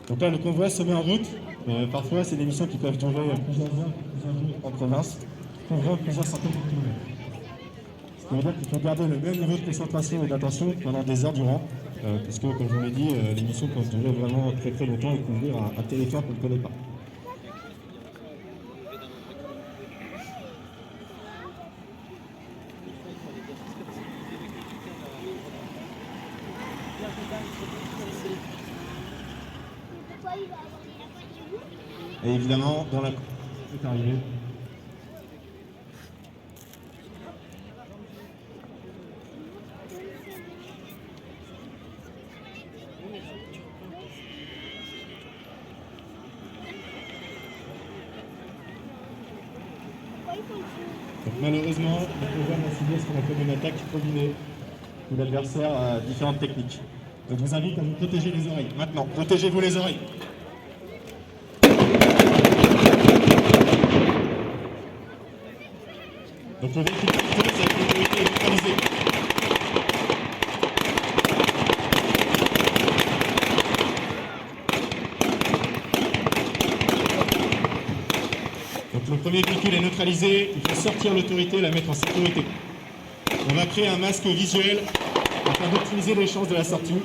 Donc là, le convoi se met en route. Parfois, c'est des missions qui peuvent durer plusieurs heures, plusieurs jours en province, convoi plusieurs centaines de kilomètres. Ce qui veut dire qu'il faut garder le même niveau de concentration et d'attention pendant des heures durant, parce que, comme je vous l'ai dit, les missions peuvent durer vraiment très très longtemps et couvrir un territoire qu'on ne connaît pas. Et évidemment, dans la c'est arrivé. Donc, malheureusement, le programme a ciblé ce qu'on appelle une attaque combinée, où l'adversaire a différentes techniques. Donc je vous invite à vous protéger les oreilles. Maintenant, protégez-vous les oreilles. Donc le véhicule piloté, c'est la priorité neutralisée. Donc le premier véhicule est neutralisé, il faut sortir l'autorité et la mettre en sécurité. On va créer un masque visuel afin d'optimiser les chances de la sortie.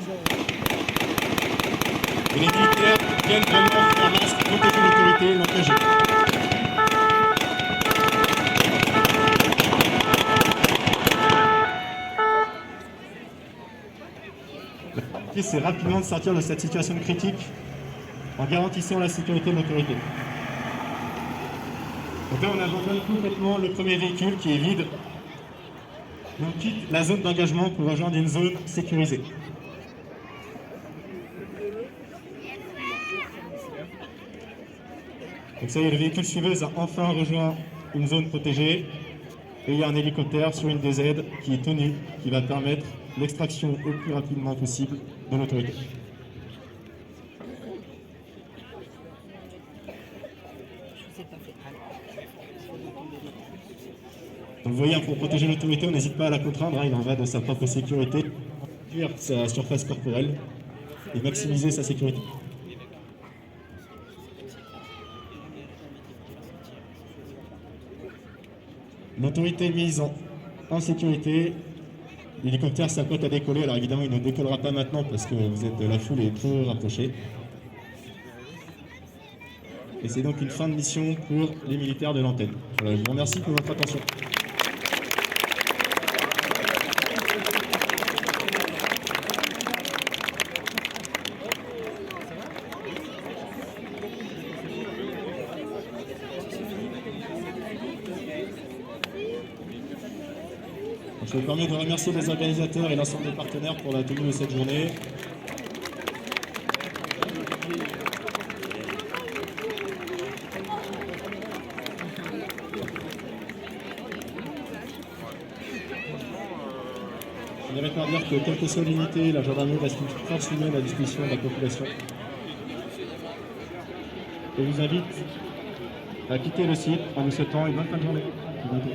Et les militaires viennent vraiment faire un masque, protéger l'autorité et l'engager. L'objectif, c'est rapidement de sortir de cette situation critique en garantissant la sécurité de l'autorité. Donc là, on abandonne complètement le premier véhicule qui est vide. On quitte la zone d'engagement pour rejoindre une zone sécurisée. Donc ça y est, le véhicule suiveuse a enfin rejoint une zone protégée et il y a un hélicoptère sur une DZ qui est tenu, qui va permettre l'extraction au plus rapidement possible de l'autorité. Donc vous voyez, pour protéger l'autorité, on n'hésite pas à la contraindre, il en va de sa propre sécurité, réduire sa surface corporelle et maximiser sa sécurité. L'autorité mise en sécurité, l'hélicoptère s'apprête à décoller. Alors évidemment, il ne décollera pas maintenant parce que la foule est trop rapprochée. Et c'est donc une fin de mission pour les militaires de l'antenne. Voilà, je vous remercie pour votre attention. Je me permets de remercier les organisateurs et l'ensemble des partenaires pour la tenue de cette journée. Je voudrais pas dire que, quelle que soit l'unité, la gendarmerie reste une force humaine à disposition de la population. Je vous invite à quitter le site en vous souhaitant une bonne fin de journée. À bientôt.